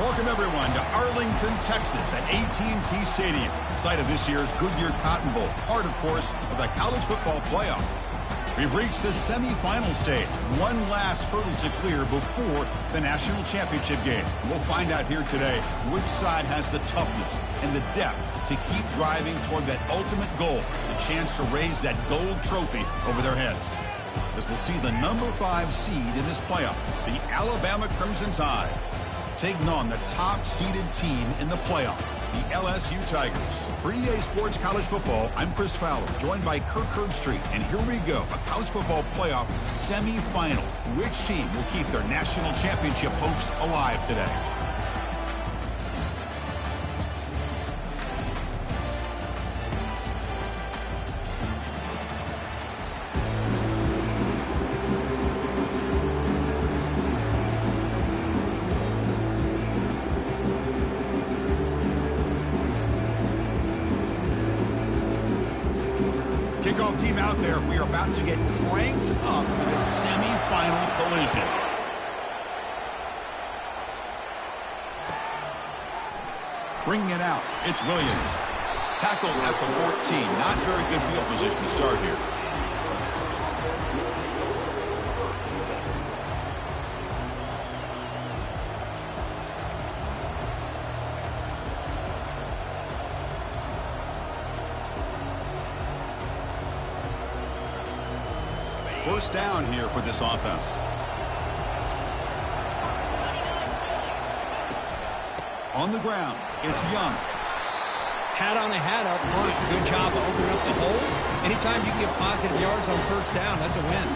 Welcome, everyone, to Arlington, Texas at AT&T Stadium, site of this year's Goodyear Cotton Bowl, part, of course, of the college football playoff. We've reached the semifinal stage, one last hurdle to clear before the national championship game. We'll find out here today which side has the toughness and the depth to keep driving toward that ultimate goal, the chance to raise that gold trophy over their heads. As we'll see the number 5 seed in this playoff, the Alabama Crimson Tide, taking on the top-seeded team in the playoff, the LSU Tigers. For EA Sports College Football, I'm Chris Fowler, joined by Kirk Herbstreit, and here we go, a college football playoff semifinal. Which team will keep their national championship hopes alive today? Kickoff team out there. We are about to get cranked up with a semifinal collision. Bringing it out, it's Williams. Tackled at the 14. Not very good field position to start here. First down here for this offense. On the ground, it's Young. Hat on a hat up front. Good job of opening up the holes. Anytime you get positive yards on first down, that's a win.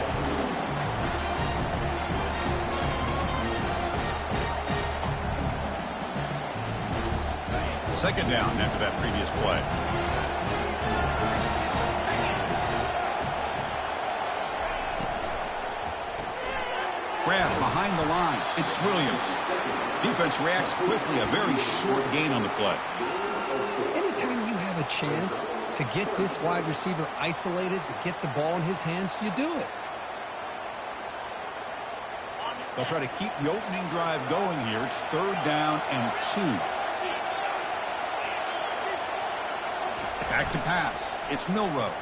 Second down after that previous play. Grab behind the line. It's Williams. Defense reacts quickly. A very short gain on the play. Anytime you have a chance to get this wide receiver isolated, to get the ball in his hands, you do it. They'll try to keep the opening drive going here. It's third down and 2. Back to pass. It's Milroe.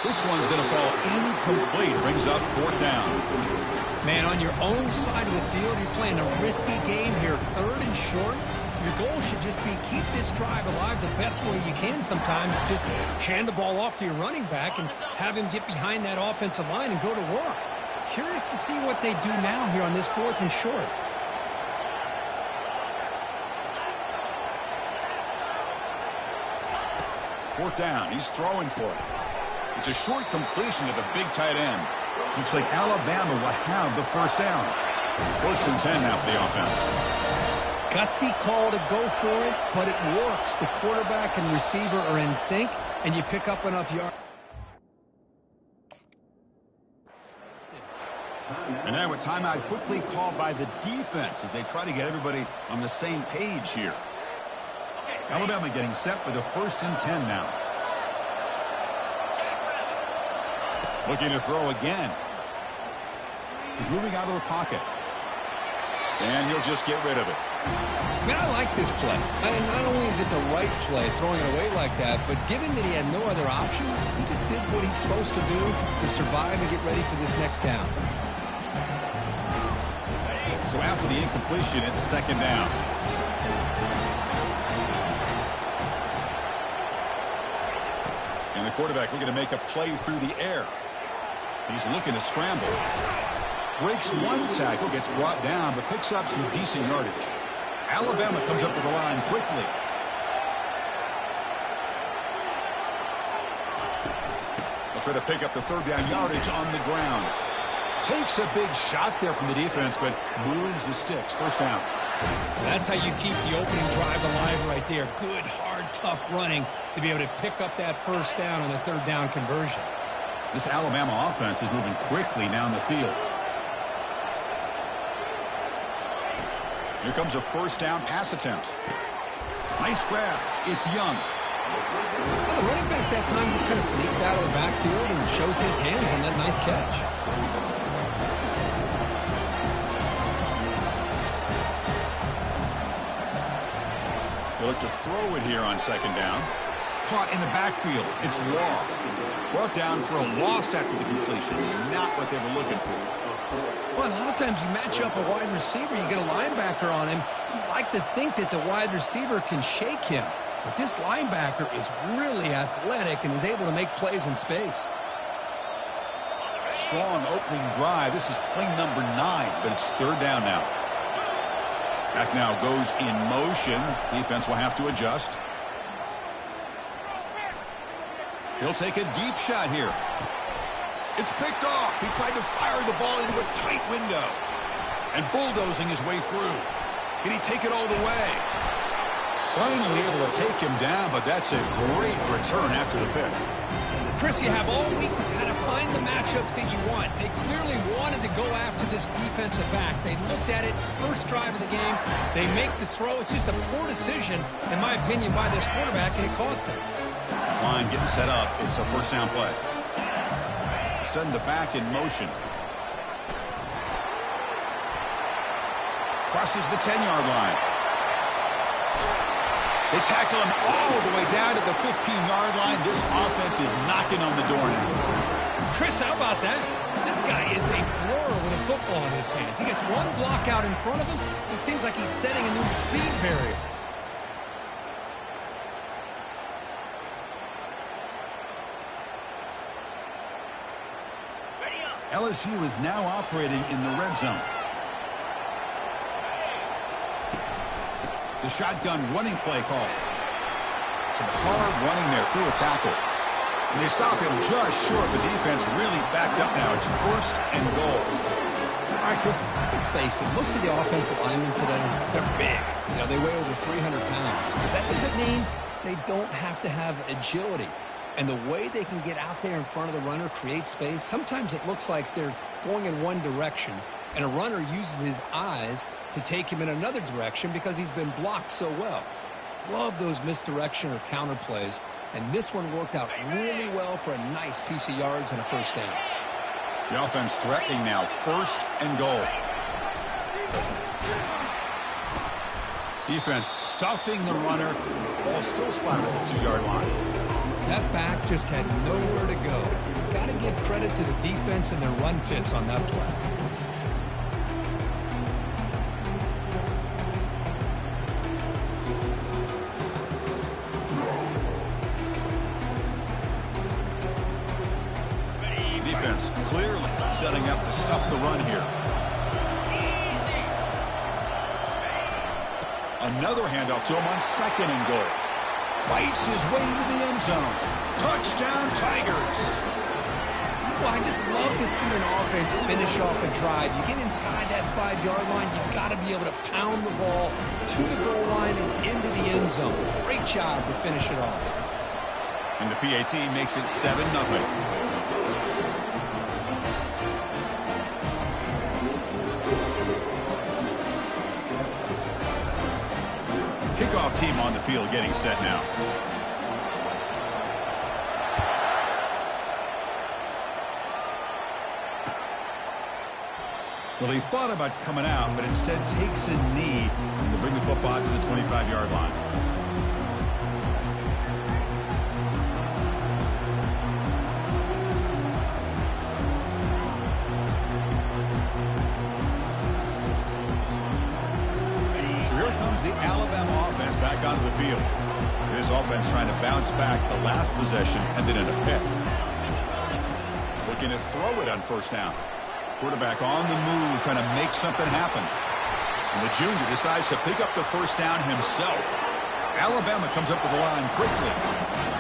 This one's going to fall incomplete. Brings up fourth down. Man, on your own side of the field, you're playing a risky game here. Third and short. Your goal should just be keep this drive alive the best way you can sometimes. Just hand the ball off to your running back and have him get behind that offensive line and go to work. Curious to see what they do now here on this fourth and short. Fourth down. He's throwing for it. It's a short completion to the big tight end. Looks like Alabama will have the first down. First and 10 now for the offense. Gutsy call to go for it, but it works. The quarterback and receiver are in sync, and you pick up enough yards. And now a timeout quickly called by the defense as they try to get everybody on the same page here. Alabama getting set for the first and 10 now. Looking to throw again. He's moving out of the pocket. And he'll just get rid of it. Man, I like this play. And not only is it the right play, throwing it away like that, but given that he had no other option, he just did what he's supposed to do to survive and get ready for this next down. So after the incompletion, it's second down. And the quarterback looking to make a play through the air. He's looking to scramble. Breaks one tackle, gets brought down, but picks up some decent yardage. Alabama comes up to the line quickly. They'll try to pick up the third down yardage on the ground. Takes a big shot there from the defense, but moves the sticks. First down. That's how you keep the opening drive alive right there. Good, hard, tough running to be able to pick up that first down on the third down conversion. This Alabama offense is moving quickly down the field. Here comes a first down pass attempt. Nice grab. It's Young. Well, the running back that time just kind of sneaks out of the backfield and shows his hands on that nice catch. look to throw it here on second down. Caught in the backfield. It's Law. Brought down for a loss after the completion. Not what they were looking for. Well, a lot of times you match up a wide receiver, you get a linebacker on him. You'd like to think that the wide receiver can shake him. But this linebacker is really athletic and is able to make plays in space. Strong opening drive. This is play number 9, but it's third down now. Back now goes in motion. Defense will have to adjust. He'll take a deep shot here. It's picked off. He tried to fire the ball into a tight window. And bulldozing his way through. Can he take it all the way? Finally able to take him down, but that's a great return after the pick. Chris, you have all week to kind of find the matchups that you want. They clearly wanted to go after this defensive back. They looked at it, first drive of the game. They make the throw. It's just a poor decision, in my opinion, by this quarterback, and it cost him. This line getting set up. It's a first down play. Send the back in motion. Crosses the 10-yard line. They tackle him all the way down to the 15-yard line. This offense is knocking on the door now. Chris, how about that? This guy is a blur with a football in his hands. He gets one block out in front of him. It seems like he's setting a new speed barrier. LSU is now operating in the red zone. The shotgun running play call. Some hard running there through a tackle. And they stop him just short. The defense really backed up now. It's first and goal. All right, Chris, let's face it. Most of the offensive linemen today, they're big. You know, they weigh over 300 pounds. But that doesn't mean they don't have to have agility. And the way they can get out there in front of the runner, create space, sometimes it looks like they're going in one direction, and a runner uses his eyes to take him in another direction because he's been blocked so well. Love those misdirection or counter plays, and this one worked out really well for a nice piece of yards and a first down. The offense threatening now, first and goal. Defense stuffing the runner, ball still spotted at the 2-yard line. That back just had nowhere to go. Got to give credit to the defense and their run fits on that play. Defense clearly setting up to stuff the run here. Another handoff to him on second and goal. Fights his way into the end zone. Touchdown, Tigers. Well, I just love to see an offense finish off a drive. You get inside that 5-yard line, you've got to be able to pound the ball to the goal line and into the end zone. Great job to finish it off. And the PAT makes it 7-0. Kickoff team on the field getting set now. Well, he thought about coming out, but instead takes a knee to bring the football to the 25-yard line. The Alabama offense back onto the field. This offense trying to bounce back the last possession and then in a pick. Looking to throw it on first down. Quarterback on the move, trying to make something happen. And the junior decides to pick up the first down himself. Alabama comes up with the line quickly.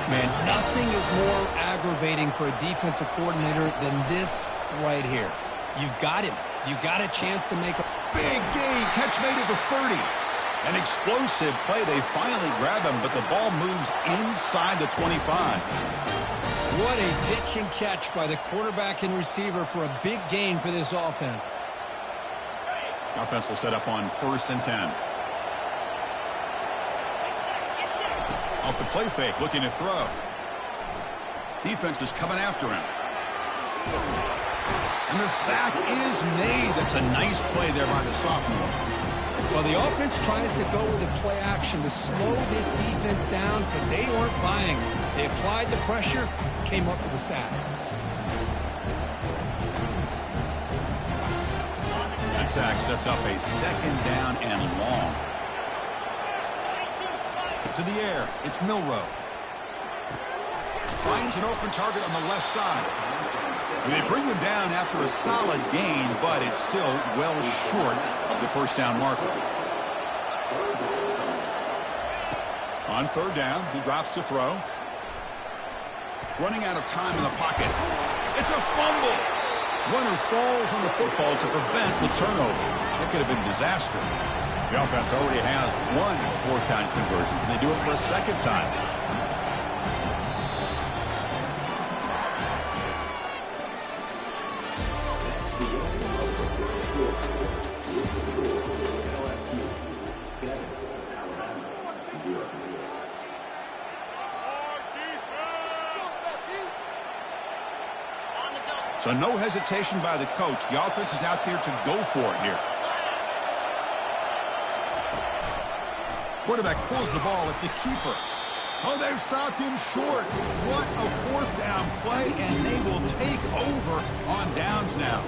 Man, nothing is more aggravating for a defensive coordinator than this right here. You've got him. You've got a chance to make a big gain. Catch made at the 30. An explosive play. They finally grab him, but the ball moves inside the 25. What a pitch and catch by the quarterback and receiver for a big gain for this offense. Offense will set up on first and 10. Off the play fake, looking to throw. Defense is coming after him. And the sack is made. That's a nice play there by the sophomore. Well, the offense tries to go with a play action to slow this defense down, but they weren't buying. They applied the pressure, came up with a sack. That sack sets up a second down and long. To the air, it's Milroe. Finds an open target on the left side. They bring him down after a solid gain, but it's still well short of the first down marker. On third down, he drops to throw. Running out of time in the pocket. It's a fumble. Runner falls on the football to prevent the turnover. That could have been disastrous. The offense already has one fourth down conversion. They do it for a second time. So no hesitation by the coach. The offense is out there to go for it here. Quarterback pulls the ball. It's a keeper. Oh, they've stopped him short. What a fourth down play, and they will take over on downs now.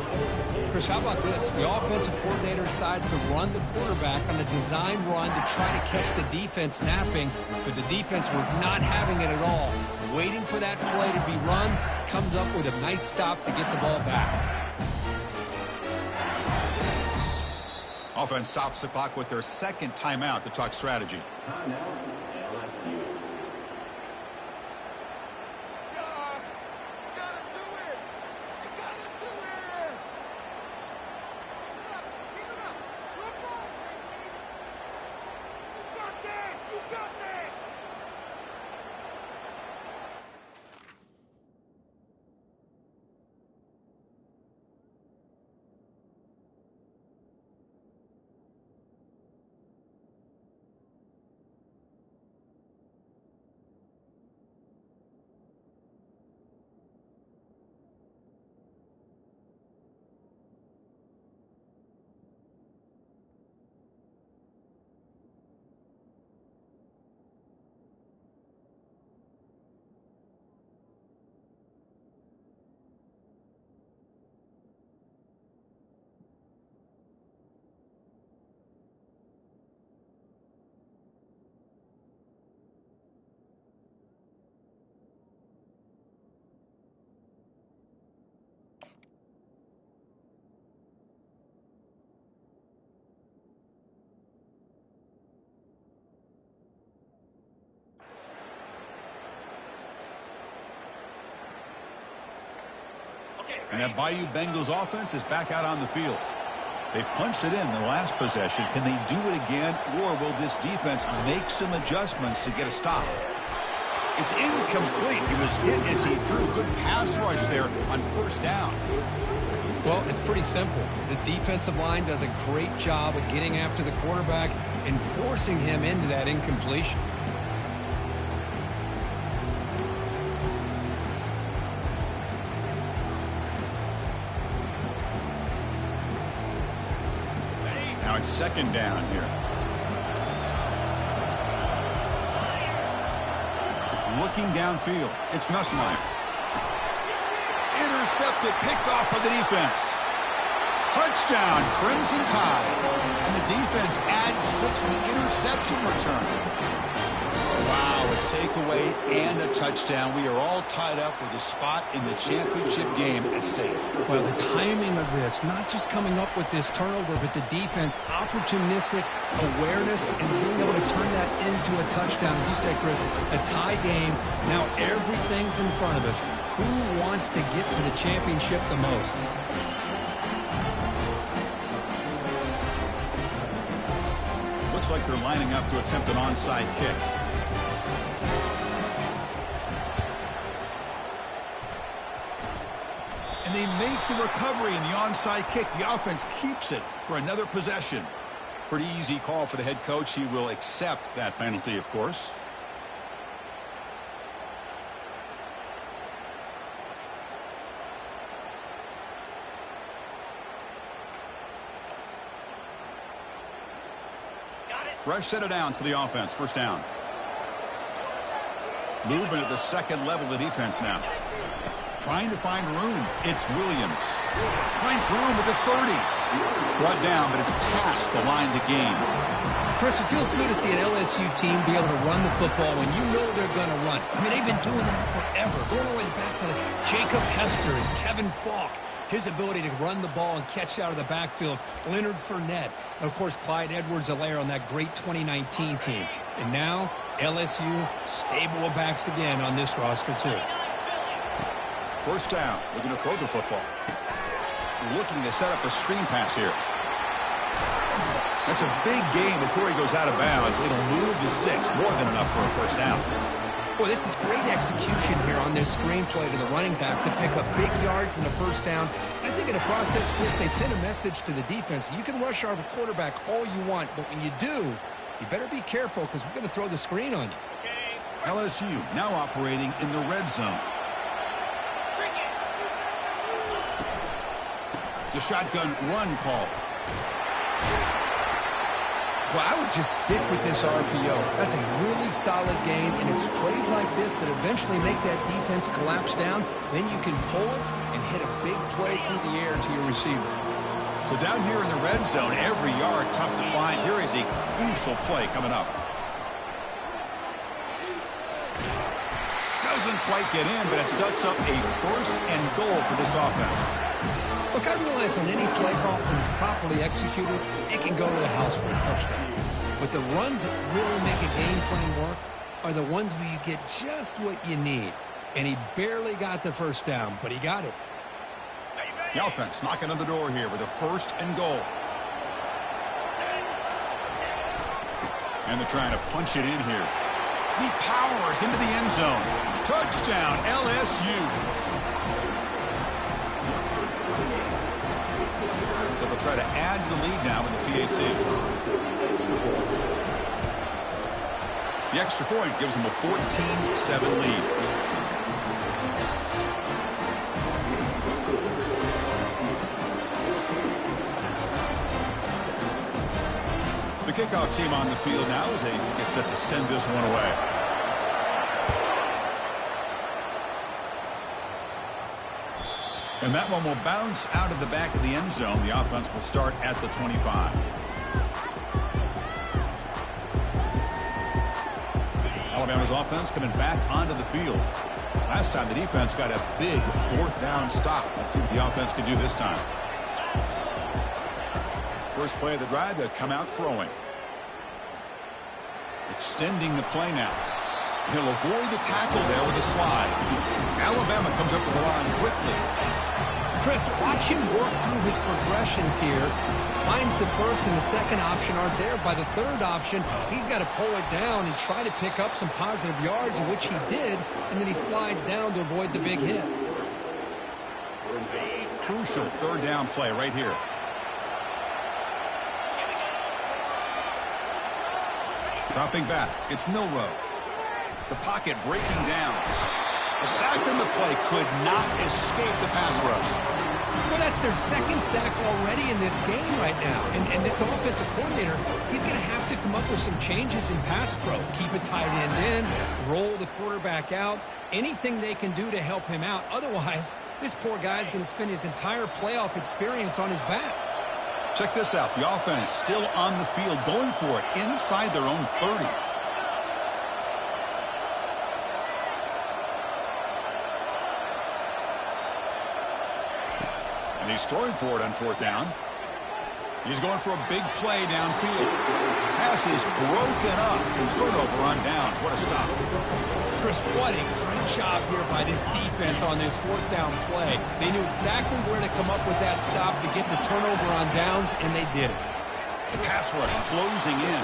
Chris, how about this? The offensive coordinator decides to run the quarterback on a design run to try to catch the defense napping, but the defense was not having it at all. Waiting for that play to be run, comes up with a nice stop to get the ball back. Offense stops the clock with their second timeout to talk strategy. And that Bayou Bengals offense is back out on the field. They punched it in the last possession. Can they do it again, or will this defense make some adjustments to get a stop? It's incomplete. He was hit as he threw. Good pass rush there on first down. Well, it's pretty simple. The defensive line does a great job of getting after the quarterback and forcing him into that incompletion. Now it's second down here. Looking downfield, it's Nussmeier. Intercepted, picked off by the defense. Touchdown, Crimson Tide. And the defense adds 6 for the interception return. Wow, a takeaway and a touchdown. We are all tied up with a spot in the championship game at stake. Well, the timing of this, not just coming up with this turnover, but the defense, opportunistic awareness, and being able to turn that into a touchdown. As you said, Chris, a tie game. Now everything's in front of us. Who wants to get to the championship the most? Looks like they're lining up to attempt an onside kick. And they make the recovery in the onside kick. The offense keeps it for another possession. Pretty easy call for the head coach. He will accept that penalty, of course. Fresh set of downs for the offense. First down. Movement at the second level of the defense now. Trying to find room. It's Williams. Finds room at the 30. Brought down, but it's past the line to gain. Chris, it feels good to see an LSU team be able to run the football when you know they're going to run. I mean, they've been doing that forever. Going all the way back to Jacob Hester and Kevin Falk. His ability to run the ball and catch out of the backfield. Leonard Fournette. And, of course, Clyde Edwards-Helaire on that great 2019 team. And now, LSU stable of backs again on this roster, too. First down. Looking to throw the football. Looking to set up a screen pass here. That's a big gain before he goes out of bounds. It'll move the sticks. More than enough for a first down. Boy, this is great execution here on this screenplay to the running back to pick up big yards in the first down. I think in the process, Chris, they sent a message to the defense. You can rush our quarterback all you want, but when you do, you better be careful because we're going to throw the screen on you. LSU now operating in the red zone. It's a shotgun run call. Well, I would just stick with this RPO. That's a really solid game, and it's plays like this that eventually make that defense collapse down. Then you can pull it and hit a big play through the air to your receiver. So down here in the red zone, every yard tough to find. Here is a crucial play coming up. Doesn't quite get in, but it sets up a first and goal for this offense. Look, I realize on any play call, when it's properly executed, it can go to the house for a touchdown. But the runs that really make a game plan work are the ones where you get just what you need. And he barely got the first down, but he got it. The offense knocking on the door here with a first and goal. And they're trying to punch it in here. He powers into the end zone. Touchdown, LSU. Try to add the lead now in the PAT. The extra point gives them a 14-7 lead. The kickoff team on the field now as they get set to send this one away. And that one will bounce out of the back of the end zone. The offense will start at the 25. Alabama's offense coming back onto the field. Last time the defense got a big fourth down stop. Let's see what the offense can do this time. First play of the drive, they'll come out throwing. Extending the play now. He'll avoid the tackle there with a slide. Alabama comes up with the line quickly. Chris, watch him work through his progressions here. Finds the first and the second option aren't there. By the third option, he's got to pull it down and try to pick up some positive yards, in which he did, and then he slides down to avoid the big hit. Crucial third down play right here. Dropping back, it's Milroe. The pocket breaking down. A sack in the play could not escape the pass rush. Well, that's their second sack already in this game right now. And this offensive coordinator, he's going to have to come up with some changes in pass pro. Keep a tight end in, roll the quarterback out, anything they can do to help him out. Otherwise, this poor guy's going to spend his entire playoff experience on his back. Check this out. The offense still on the field, going for it inside their own 30. And he's throwing for it on fourth down. He's going for a big play downfield. Pass is broken up. And turnover on downs. What a stop. Chris, what a great job here by this defense on this fourth down play. They knew exactly where to come up with that stop to get the turnover on downs, and they did it. The pass rush closing in.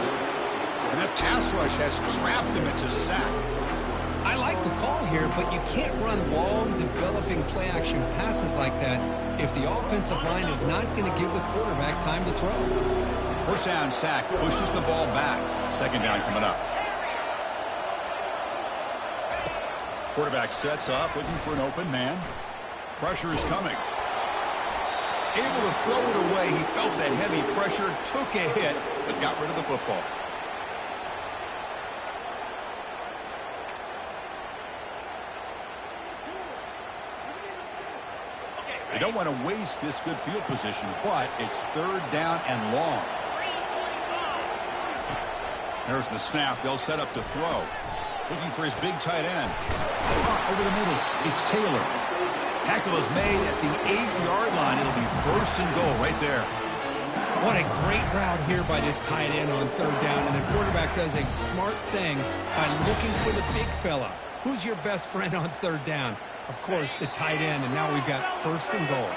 And that pass rush has trapped him into sack. I like the call here, but you can't run long, developing play-action passes like that if the offensive line is not going to give the quarterback time to throw. First down sack, pushes the ball back. Second down coming up. Quarterback sets up, looking for an open man. Pressure is coming. Able to throw it away. He felt the heavy pressure, took a hit, but got rid of the football. They don't want to waste this good field position, but it's third down and long. There's the snap. They'll set up to throw. Looking for his big tight end. Over the middle, it's Taylor. Tackle is made at the 8-yard line. It'll be first and goal right there. What a great route here by this tight end on third down, and the quarterback does a smart thing by looking for the big fella. Who's your best friend on third down? Of course, the tight end, and now we've got first and goal.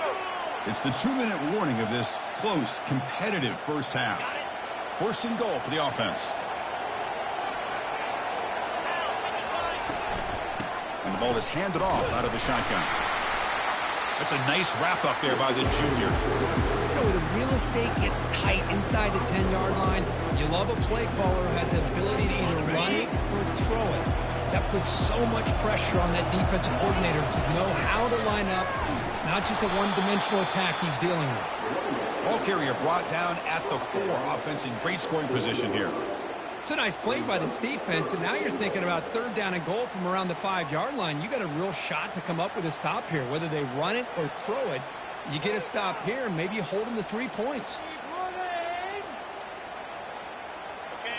It's the 2-minute warning of this close, competitive first half. First and goal for the offense. And the ball is handed off out of the shotgun. That's a nice wrap-up there by the junior. You know, when the real estate gets tight inside the 10-yard line, you love a play caller who has the ability to either run it or throw it. That puts so much pressure on that defensive coordinator to know how to line up. It's not just a one-dimensional attack he's dealing with. Ball carrier brought down at the 4. Offense in great scoring position here. It's a nice play by this defense, and now you're thinking about third down and goal from around the 5-yard line. You got a real shot to come up with a stop here. Whether they run it or throw it, you get a stop here, and maybe you hold them to 3 points.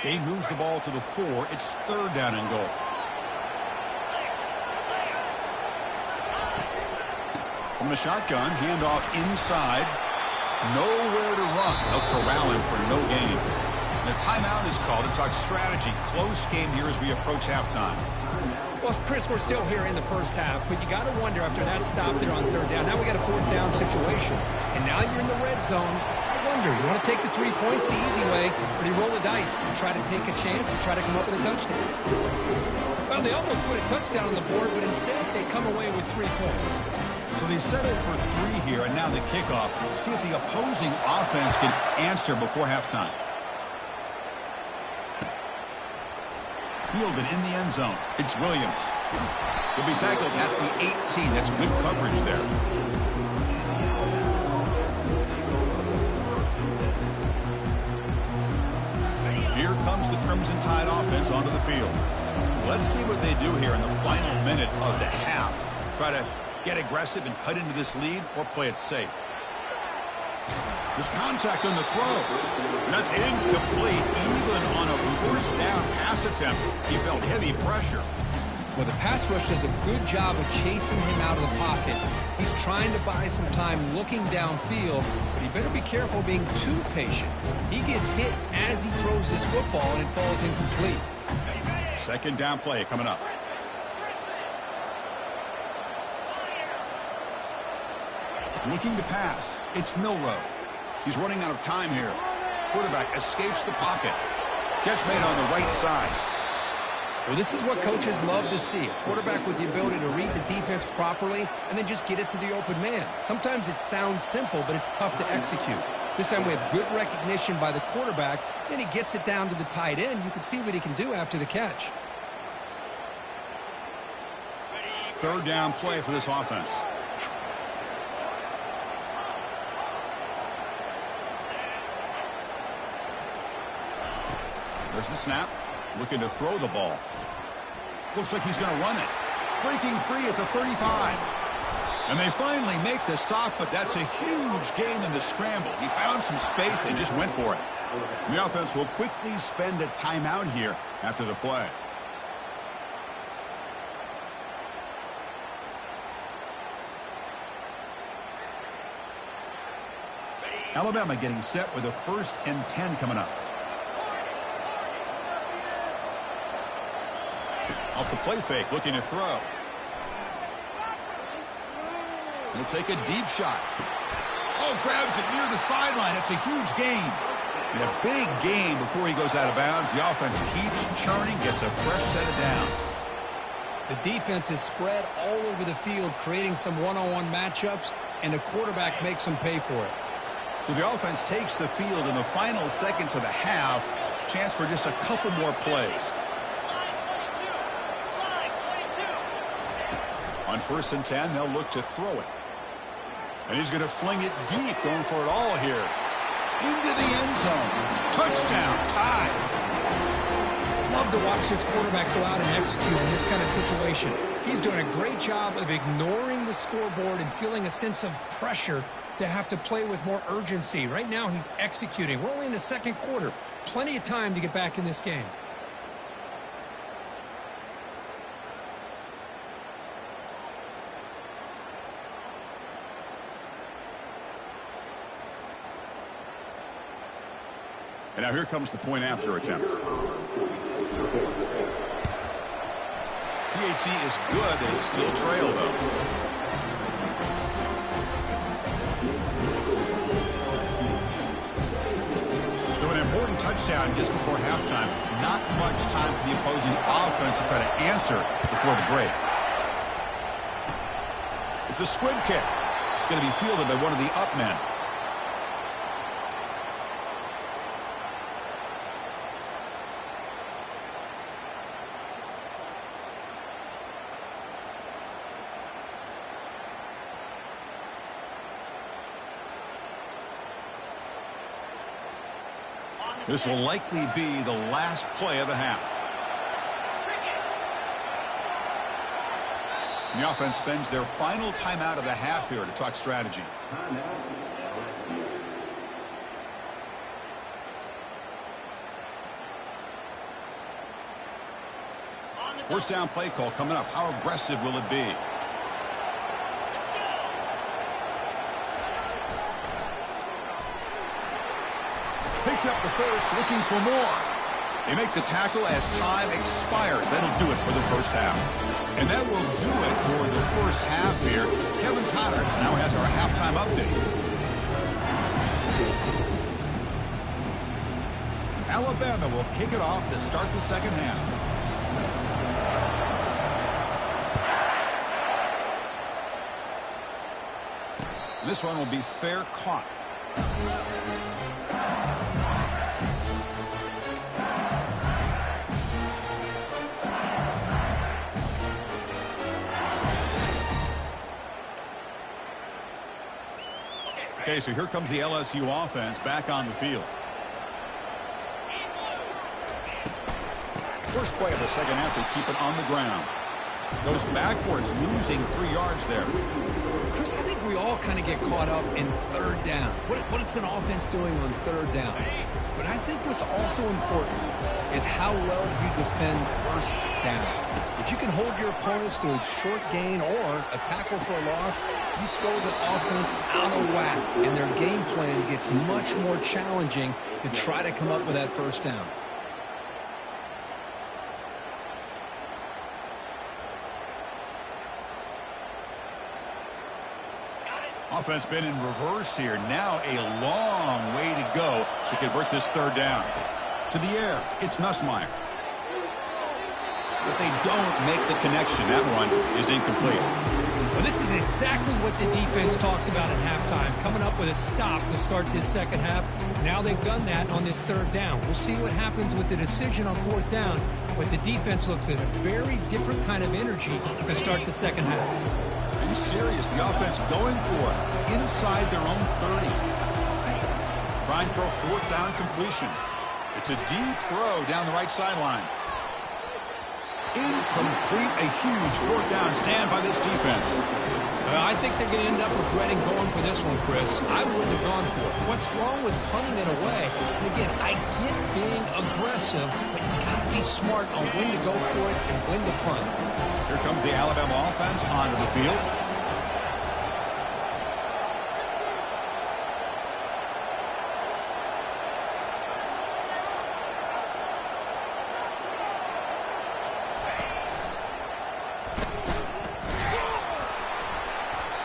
He moves the ball to the 4. It's third down and goal. From the shotgun, handoff inside. Nowhere to run. They'll corral him for no gain. And a timeout is called to talk strategy. Close game here as we approach halftime. Well, Chris, we're still here in the first half, but you got to wonder after that stop there on third down. Now we got a fourth down situation, and now you're in the red zone. I wonder, you want to take the 3 points the easy way, or do you roll the dice and try to take a chance and try to come up with a touchdown? Well, they almost put a touchdown on the board, but instead they come away with 3 points. So they settled for 3 here, and now the kickoff. See if the opposing offense can answer before halftime. Fielded in the end zone. It's Williams. He'll be tackled at the 18. That's good coverage there. Here comes the Crimson Tide offense onto the field. Let's see what they do here in the final minute of the half. Try to get aggressive and cut into this lead, or play it safe. There's contact on the throw. That's incomplete. Even on a first down pass attempt, he felt heavy pressure. Well, the pass rush does a good job of chasing him out of the pocket. He's trying to buy some time looking downfield, but he better be careful being too patient. He gets hit as he throws this football, and it falls incomplete. Second down play coming up. Looking to pass. It's Milroe. He's running out of time here. Quarterback escapes the pocket. Catch made on the right side. Well, this is what coaches love to see. A quarterback with the ability to read the defense properly and then just get it to the open man. Sometimes it sounds simple, but it's tough to execute. This time we have good recognition by the quarterback. Then he gets it down to the tight end. You can see what he can do after the catch. Third down play for this offense. There's the snap. Looking to throw the ball. Looks like he's going to run it. Breaking free at the 35. And they finally make the stop, but that's a huge gain in the scramble. He found some space and just went for it. The offense will quickly spend a timeout here after the play. Alabama getting set with a 1st and 10 coming up. Off the play fake, looking to throw. He'll take a deep shot. Oh, grabs it near the sideline. It's a huge gain. And a big gain before he goes out of bounds. The offense keeps churning, gets a fresh set of downs. The defense is spread all over the field, creating some one-on-one matchups, and the quarterback makes them pay for it. So the offense takes the field in the final seconds of the half. Chance for just a couple more plays. On 1st and 10, they'll look to throw it. And he's going to fling it deep, going for it all here. Into the end zone. Touchdown, tie. Love to watch this quarterback go out and execute in this kind of situation. He's doing a great job of ignoring the scoreboard and feeling a sense of pressure to have to play with more urgency. Right now, he's executing. We're only in the second quarter. Plenty of time to get back in this game. And now here comes the point after attempt. PAT is good. They still trail, though. So an important touchdown just before halftime. Not much time for the opposing offense to try to answer before the break. It's a squib kick. It's going to be fielded by one of the up men. This will likely be the last play of the half. The offense spends their final timeout of the half here to talk strategy. First down play call coming up. How aggressive will it be? Picks up the first, looking for more. They make the tackle as time expires. That'll do it for the first half. And that will do it for the first half here. Kevin Connors now has our halftime update. Alabama will kick it off to start the second half. This one will be fair caught. Okay, so here comes the LSU offense back on the field. First play of the second half, they keep it on the ground. Goes backwards, losing 3 yards there. Chris, I think we all kind of get caught up in third down. What is an offense doing on third down? But I think what's also important is how well you defend first down. If you can hold your opponents to a short gain or a tackle for a loss, you throw the offense out of whack, and their game plan gets much more challenging to try to come up with that first down. Offense been in reverse here. Now a long way to go to convert this third down. To the air, it's Nussmeier. But they don't make the connection. That one is incomplete. Well, this is exactly what the defense talked about at halftime, coming up with a stop to start this second half. Now they've done that on this third down. We'll see what happens with the decision on fourth down, but the defense looks at a very different kind of energy to start the second half. Are you serious? The offense going for it inside their own 30. Trying for a fourth down completion. It's a deep throw down the right sideline. Incomplete, a huge fourth down stand by this defense. I think they're going to end up regretting going for this one, Chris. I wouldn't have gone for it. What's wrong with punting it away? And again, I get being aggressive, but you got to be smart on when to go for it and when to punt. Here comes the Alabama offense onto the field.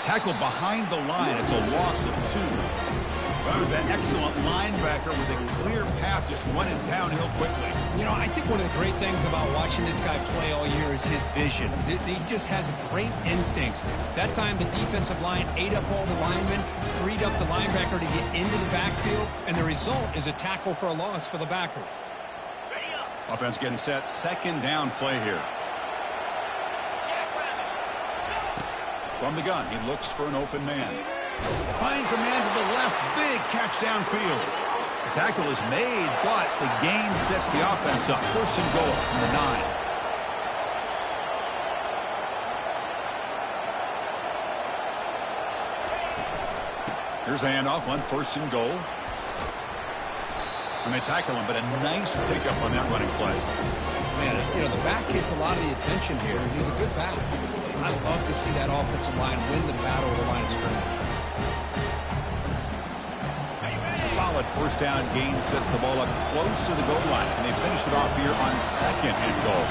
Tackled behind the line. It's a loss of 2. That was that excellent linebacker with a clear path just running downhill quickly. You know, I think one of the great things about watching this guy play all year is his vision. He just has great instincts. That time the defensive line ate up all the linemen, freed up the linebacker to get into the backfield, and the result is a tackle for a loss for the backer. Offense getting set. Second down play here. From the gun, he looks for an open man. Finds a man to the left. Big catch downfield. The tackle is made, but the gain sets the offense up. First and goal from the 9. Here's the handoff on 1st and goal. And they tackle him, but a nice pickup on that running play. Man, you know, the back gets a lot of the attention here. He's a good back. I love to see that offensive line win the battle of the line of scrimmage. Solid first down gain sets the ball up close to the goal line, and they finish it off here on 2nd and goal.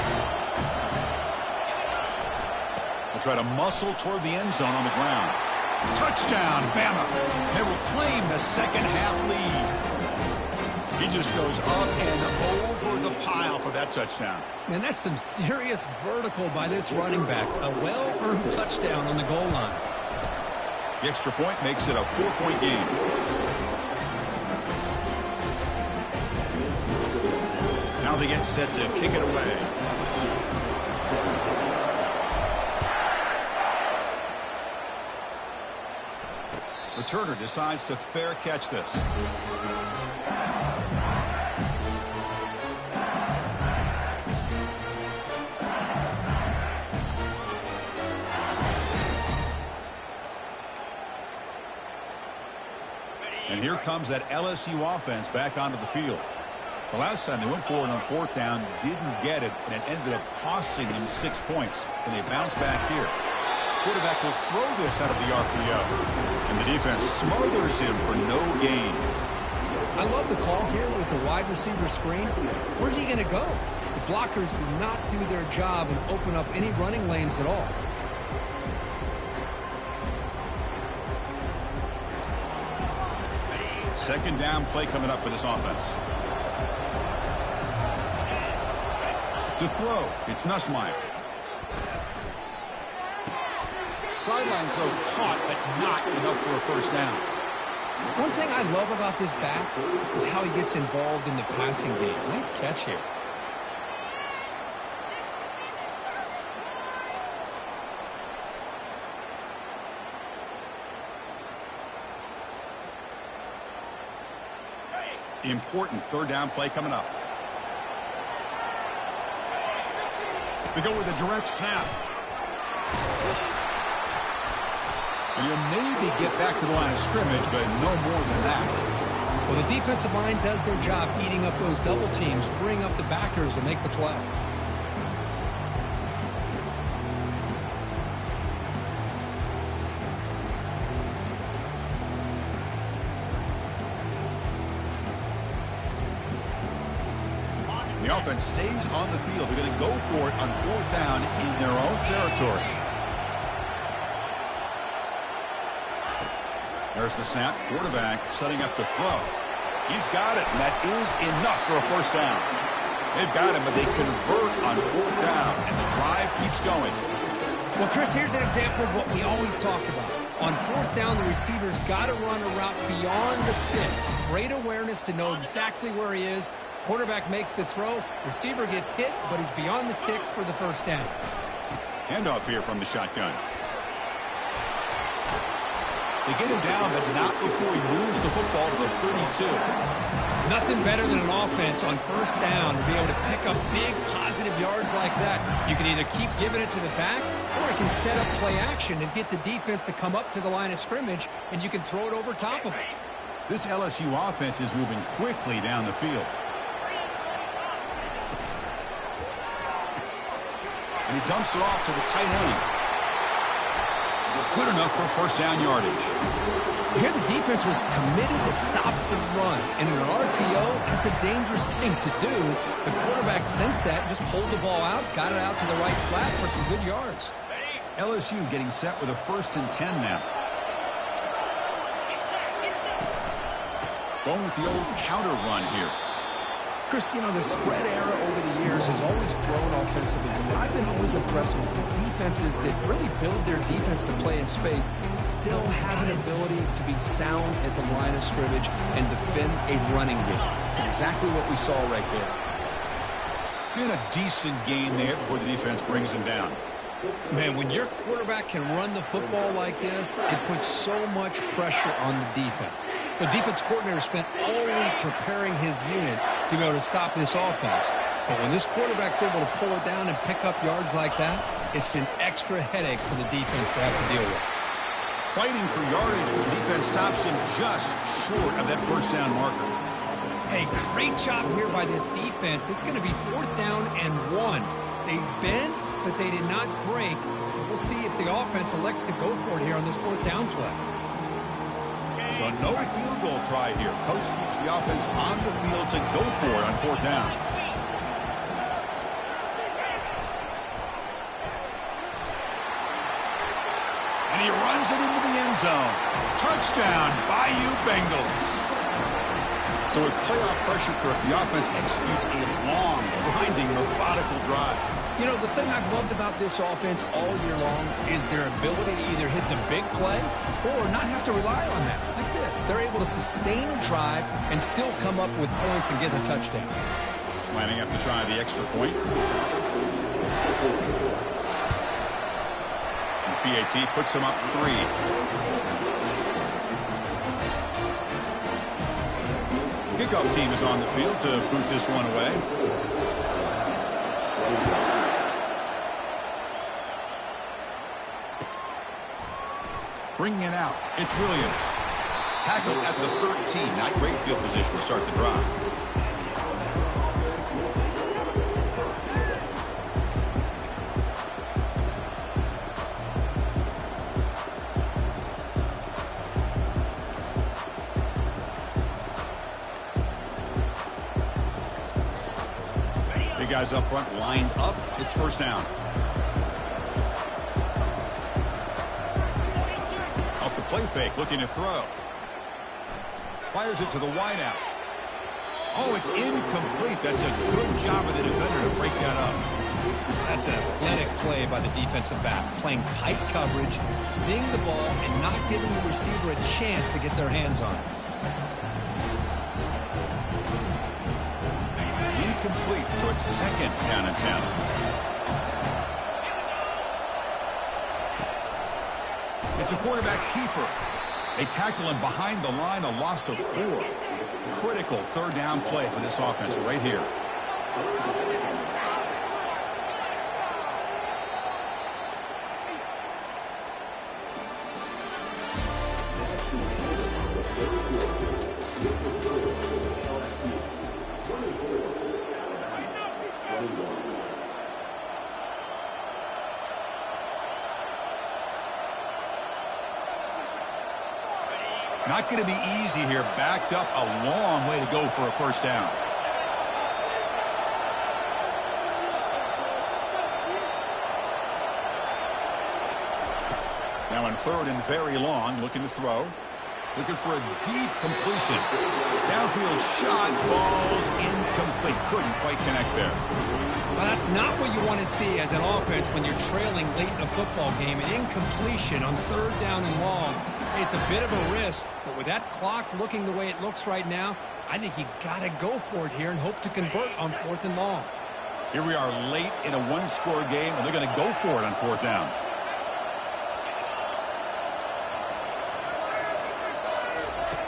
They'll try to muscle toward the end zone on the ground. Touchdown, Bama. They will claim the second half lead. He just goes up and over the pile for that touchdown. Man, that's some serious vertical by this running back. A well-earned touchdown on the goal line. The extra point makes it a 4-point game. Now they get set to kick it away. Returner decides to fair catch this. And here comes that LSU offense back onto the field. The last time they went forward on 4th down, didn't get it, and it ended up costing them 6 points. And they bounce back here. Quarterback will throw this out of the RPO. And the defense smothers him for no gain. I love the call here with the wide receiver screen. Where's he going to go? The blockers do not do their job and open up any running lanes at all. Second down play coming up for this offense. To throw, it's Nussmeier. Sideline throw caught, but not enough for a first down. One thing I love about this back is how he gets involved in the passing game. Nice catch here. Important third down play coming up. We go with a direct snap. And you'll maybe get back to the line of scrimmage, but no more than that. Well, the defensive line does their job eating up those double teams, freeing up the backers to make the play. The offense stays on the field. They're going to go for it on 4th down in their own territory. There's the snap. Quarterback setting up to throw. He's got it, and that is enough for a first down. They've got him, but they convert on 4th down, and the drive keeps going. Well, Chris, here's an example of what we always talk about. On 4th down, the receiver's got to run a route beyond the sticks. Great awareness to know exactly where he is. Quarterback makes the throw. Receiver gets hit, but he's beyond the sticks for the first down. Handoff here from the shotgun. They get him down, but not before he moves the football to the 32. Nothing better than an offense on first down to be able to pick up big positive yards like that. You can either keep giving it to the back, or you can set up play action and get the defense to come up to the line of scrimmage, and you can throw it over top of it. This LSU offense is moving quickly down the field. And he dumps it off to the tight end. Good enough for first down yardage. Here the defense was committed to stop the run. And in an RPO, that's a dangerous thing to do. The quarterback sensed that, just pulled the ball out, got it out to the right flat for some good yards. LSU getting set with a 1st and 10 now. Going with the old counter run here. Chris, you know, the spread era over the years has always grown offensively. But I've been always impressed with the defenses that really build their defense to play in space, still have an ability to be sound at the line of scrimmage and defend a running game. It's exactly what we saw right there. And a decent gain there before the defense brings him down. Man, when your quarterback can run the football like this, it puts so much pressure on the defense. The defense coordinator spent all week preparing his unit to be able to stop this offense. But when this quarterback's able to pull it down and pick up yards like that, it's an extra headache for the defense to have to deal with. fighting for yardage, but the defense stops him just short of that first down marker. Hey, great job here by this defense. It's going to be 4th down and 1. They bent, but they did not break. We'll see if the offense elects to go for it here on this 4th down play. So no field goal try here. Coach keeps the offense on the field to go for it on 4th down. And he runs it into the end zone. Touchdown, Bayou Bengals. So with playoff pressure curve, the offense executes a long, grinding, methodical drive. You know, the thing I've loved about this offense all year long is their ability to either hit the big play or not have to rely on that. Like this, they're able to sustain a drive and still come up with points and get the touchdown. Lining up to try the extra point. The PAT puts him up 3. Kickoff team is on the field to boot this one away. Bringing it out, it's Williams. Tackle at the 13. Not great field position to start the drive. Guys up front lined up. It's 1st down. Off the play fake, looking to throw. Fires it to the wideout. Oh, it's incomplete. That's a good job of the defender to break that up. That's an athletic play by the defensive back. Playing tight coverage, seeing the ball, and not giving the receiver a chance to get their hands on it. Complete, so it's 2nd down and 10. It's a quarterback keeper. They tackle him behind the line, a loss of 4. Critical 3rd down play for this offense right here. Not going to be easy here. Backed up a long way to go for a 1st down. Now on 3rd and very long, looking to throw. Looking for a deep completion. Downfield shot, falls incomplete. Couldn't quite connect there. Well, that's not what you want to see as an offense when you're trailing late in a football game. An incompletion on 3rd down and long. It's a bit of a risk, but with that clock looking the way it looks right now, I think you got to go for it here and hope to convert on 4th and long. Here we are late in a 1-score game, and they're going to go for it on 4th down.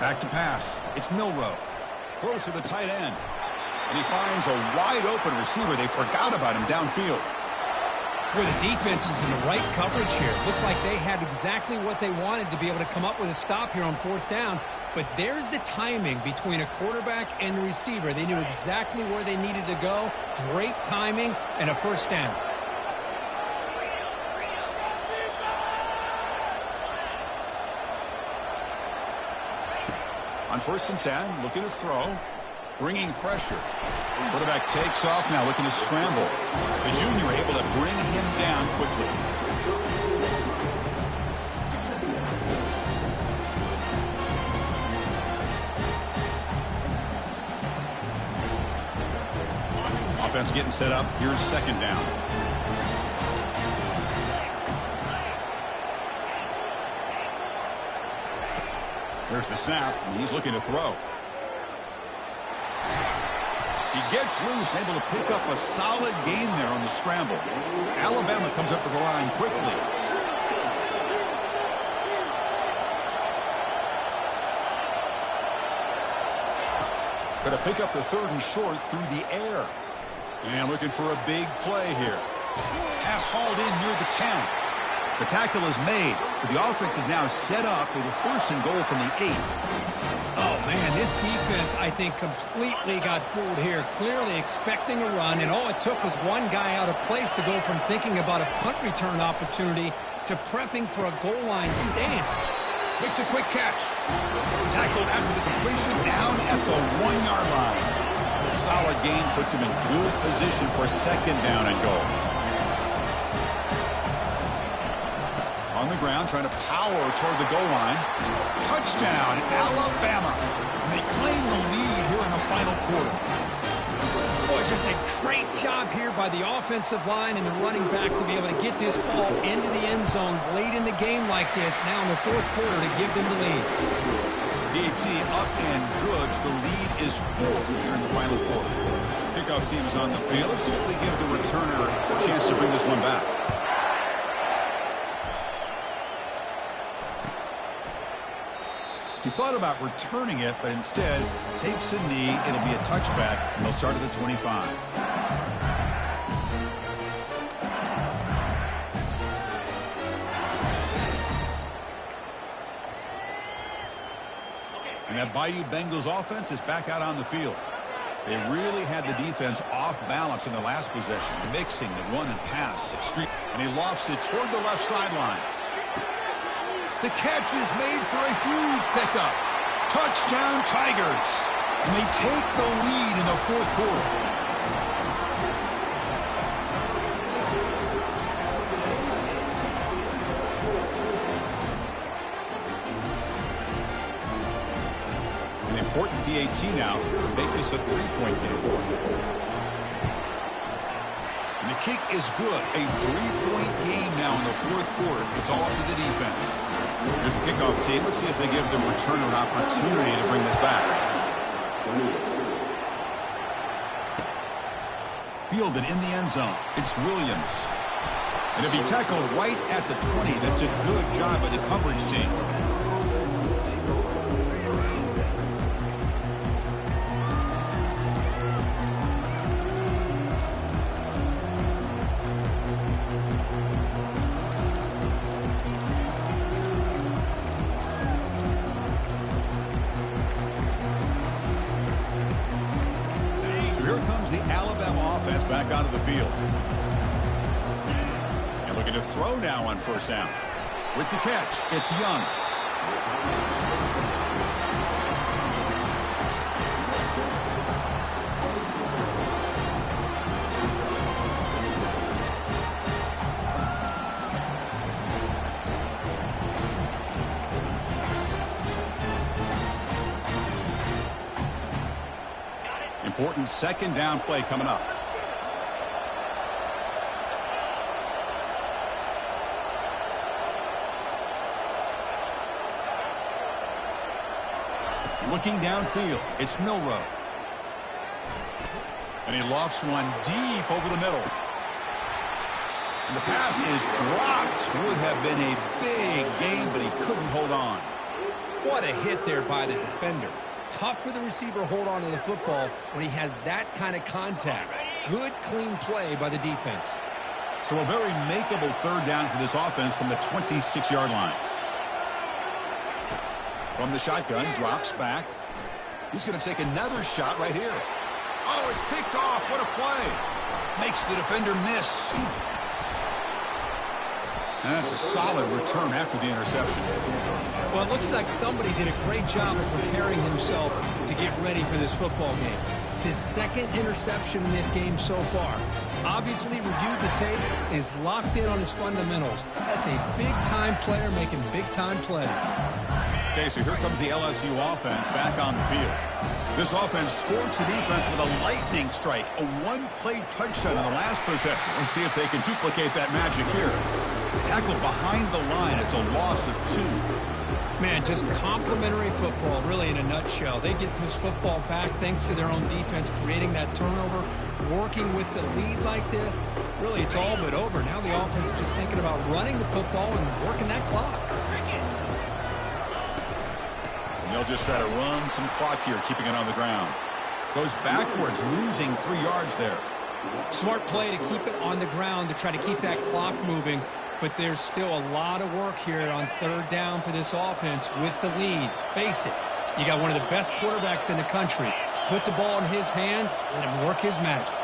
Back to pass. It's Milroe. Throws to the tight end. And he finds a wide-open receiver. They forgot about him downfield. Where the defense is in the right coverage here. Looked like they had exactly what they wanted to be able to come up with a stop here on 4th down. But there's the timing between a quarterback and the receiver. They knew exactly where they needed to go. Great timing and a 1st down. On 1st and 10, looking to throw. Bringing pressure. Quarterback takes off now, looking to scramble. The junior able to bring him down quickly. Offense getting set up. Here's 2nd down. There's the snap, and he's looking to throw. He gets loose, able to pick up a solid gain there on the scramble. Alabama comes up to the line quickly. Going to pick up the 3rd and short through the air. And looking for a big play here. Pass hauled in near the 10. The tackle is made, but the offense is now set up with a 1st and goal from the 8. Oh, man, this defense, I think, completely got fooled here, clearly expecting a run, and all it took was one guy out of place to go from thinking about a punt return opportunity to prepping for a goal line stand. Makes a quick catch. Tackled after the completion down at the 1-yard line. A solid gain puts him in good position for 2nd down and goal. On the ground, trying to power toward the goal line. Touchdown, Alabama. And they claim the lead here in the final quarter. Boy, just a great job here by the offensive line and the running back to be able to get this ball into the end zone late in the game like this, now in the 4th quarter to give them the lead. DT up and good. The lead is 4 here in the final quarter. Kickoff team is on the field. Let's see if they give the returner a chance to bring this one back. He thought about returning it, but instead takes a knee. It'll be a touchback, and they'll start at the 25. And that Bayou Bengals offense is back out on the field. They really had the defense off balance in the last possession, mixing the run and pass. And he lofts it toward the left sideline. The catch is made for a huge pickup. Touchdown, Tigers. And they take the lead in the 4th quarter. An important PAT now to make this a 3-point game. And the kick is good. A 3-point game now in the 4th quarter. It's all up to the defense. Here's the kickoff team. Let's see if they give the returner an opportunity to bring this back. Fielded in the end zone. It's Williams. And it'll be tackled right at the 20. That's a good job by the coverage team. Back onto the field. And looking to throw now on 1st down. With the catch, it's Young. Important 2nd down play coming up. Looking downfield, it's Milroe. And he lofts one deep over the middle. And the pass is dropped. Would have been a big game, but he couldn't hold on. What a hit there by the defender. Tough for the receiver to hold on to the football when he has that kind of contact. Good, clean play by the defense. So a very makeable 3rd down for this offense from the 26-yard line. From the shotgun, drops back. He's going to take another shot right here. Oh, it's picked off. What a play. Makes the defender miss. And that's a solid return after the interception. Well, it looks like somebody did a great job of preparing himself to get ready for this football game. It's his 2nd interception in this game so far. Obviously reviewed the tape, is locked in on his fundamentals. That's a big-time player making big-time plays. Okay, so here comes the LSU offense back on the field. This offense scorched the defense with a lightning strike, a 1-play touchdown in the last possession. Let's see if they can duplicate that magic here. Tackled behind the line. It's a loss of 2. Man, just complimentary football, really, in a nutshell. They get this football back thanks to their own defense, creating that turnover, working with the lead like this. Really, it's all but over. Now the offense is just thinking about running the football and working that clock. And they'll just try to run some clock here, keeping it on the ground. Goes backwards, losing 3 yards there. Smart play to keep it on the ground to try to keep that clock moving. but there's still a lot of work here on third down for this offense with the lead. Face it, you got one of the best quarterbacks in the country. Put the ball in his hands, let him work his magic.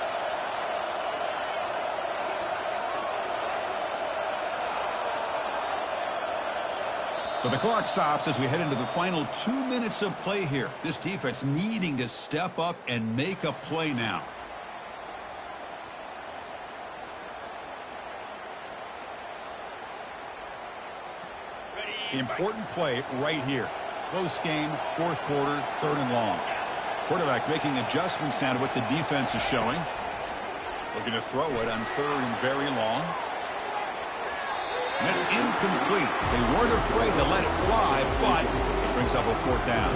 So the clock stops as we head into the final 2 minutes of play here. This defense needing to step up and make a play now. Important play right here. Close game, fourth quarter, third and long. Quarterback making adjustments now to what the defense is showing. Looking to throw it on third and very long. And it's incomplete. They weren't afraid to let it fly, but it brings up a fourth down.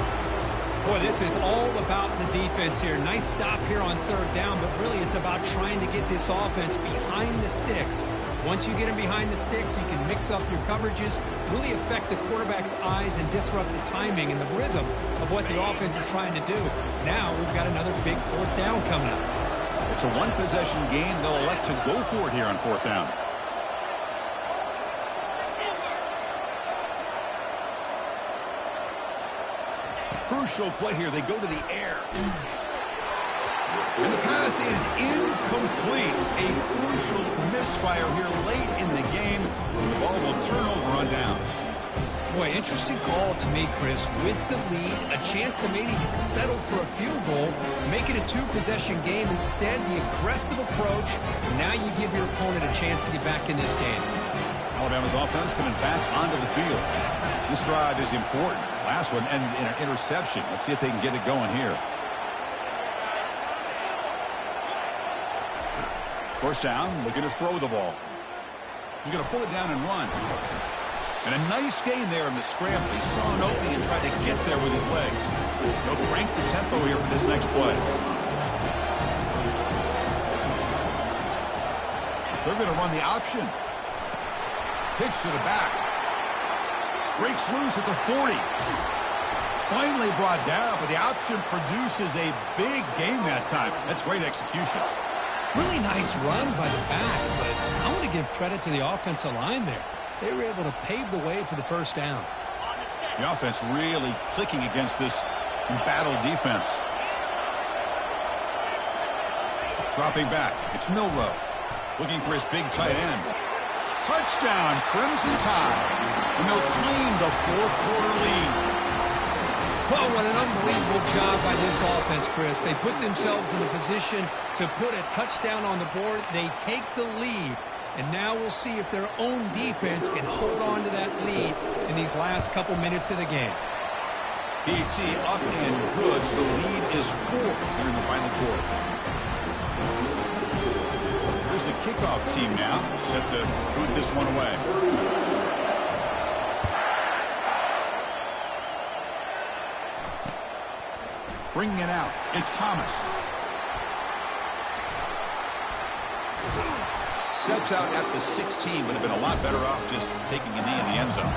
Boy, this is all about the defense here. Nice stop here on third down, but really it's about trying to get this offense behind the sticks. Once you get them behind the sticks, you can mix up your coverages, really affect the quarterback's eyes and disrupt the timing and the rhythm of what the offense is trying to do. Now we've got another big fourth down coming up. It's a one-possession game. They'll elect to go for it here on fourth down. Crucial play here. They go to the air. And the pass is incomplete. A crucial misfire here late in the game. And the ball will turn over on downs. Boy, interesting call to me, Chris. With the lead, a chance to maybe settle for a field goal, make it a two-possession game. Instead, the aggressive approach. Now you give your opponent a chance to get back in this game. Alabama's offense coming back onto the field. This drive is important. Last one, and an interception. Let's see if they can get it going here. First down, looking to throw the ball. He's going to pull it down and run. And a nice gain there in the scramble. He saw an opening and tried to get there with his legs. He'll crank the tempo here for this next play. They're going to run the option. Pitch to the back. Breaks loose at the 40. Finally brought down, but the option produces a big gain that time. That's great execution. Really nice run by the back, but I want to give credit to the offensive line there. They were able to pave the way for the first down. The offense really clicking against this embattled defense. Dropping back. It's Milroe. Looking for his big tight end. Touchdown, Crimson Tide. And they'll claim the fourth quarter lead. Well, what an unbelievable job by this offense, Chris. They put themselves in a position to put a touchdown on the board. They take the lead. And now we'll see if their own defense can hold on to that lead in these last couple minutes of the game. BT up and good. So the lead is 4 here in the final quarter. Here's the kickoff team now, set to boot this one away. Bringing it out, it's Thomas. Steps out at the 16, would have been a lot better off just taking a knee in the end zone.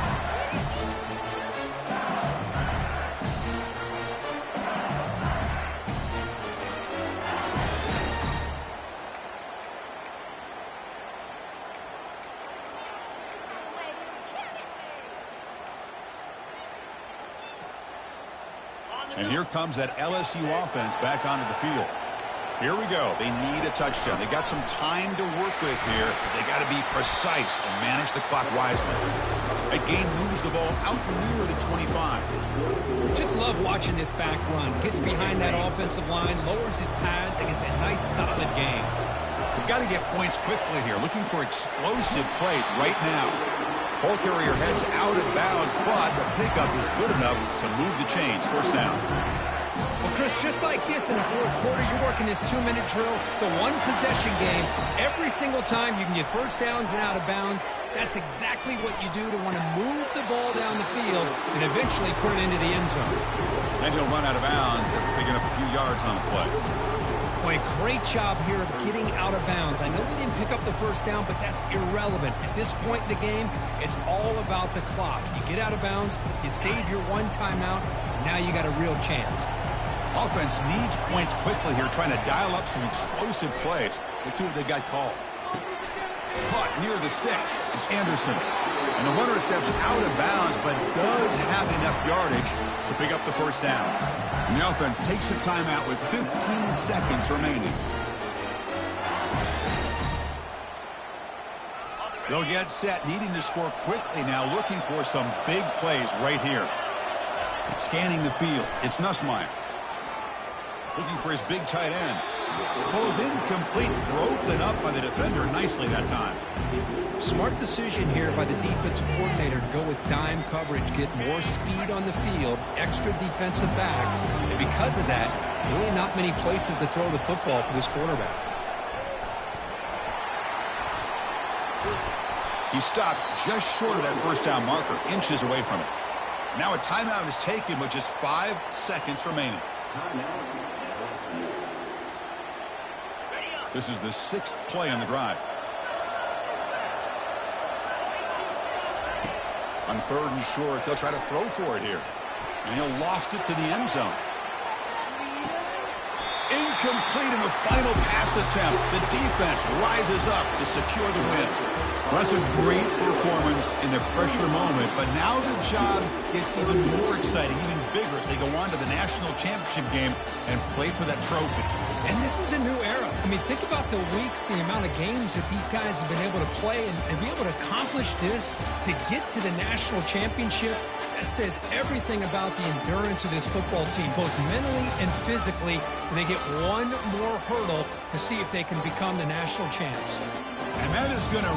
And here comes that LSU offense back onto the field. Here we go. They need a touchdown. They got some time to work with here, but they got to be precise and manage the clock wisely. That game moves the ball out near the 25. Just love watching this back run. Gets behind that offensive line, lowers his pads, and gets a nice solid game. We've got to get points quickly here. Looking for explosive plays right now. Ball carrier heads out of bounds, but the pickup is good enough to move the chains. First down. Well, Chris, just like this in the fourth quarter, you're working this 2-minute drill. It's a one-possession game. Every single time you can get first downs and out of bounds. That's exactly what you do to want to move the ball down the field and eventually put it into the end zone. And he'll run out of bounds after picking up a few yards on the play. Boy, great job here of getting out of bounds. I know they didn't pick up the first down, but that's irrelevant. At this point in the game, it's all about the clock. You get out of bounds, you save your one timeout, and now you got a real chance. Offense needs points quickly here, trying to dial up some explosive plays. Let's see what they got called. Caught near the sticks. It's Anderson. And the runner steps out of bounds, but does have enough yardage to pick up the first down. And the offense takes a timeout with 15 seconds remaining. They'll get set, needing to score quickly now, looking for some big plays right here. Scanning the field, it's Nussmeier. Looking for his big tight end. Falls incomplete, broken up by the defender nicely that time. Smart decision here by the defensive coordinator to go with dime coverage, get more speed on the field, extra defensive backs, and because of that, really not many places to throw the football for this quarterback. He stopped just short of that first down marker, inches away from it. Now a timeout is taken with just 5 seconds remaining. This is the 6th play on the drive. On 3rd and short, they'll try to throw for it here. And he'll loft it to the end zone. Incomplete in the final pass attempt. The defense rises up to secure the win. Well, that's a great performance in the pressure moment, but now the job gets even more exciting, even bigger as they go on to the national championship game and play for that trophy. And this is a new era. I mean, think about the weeks, the amount of games that these guys have been able to play and be able to accomplish this to get to the national championship. That says everything about the endurance of this football team, both mentally and physically, and they get one more hurdle to see if they can become the national champs. And that is going to...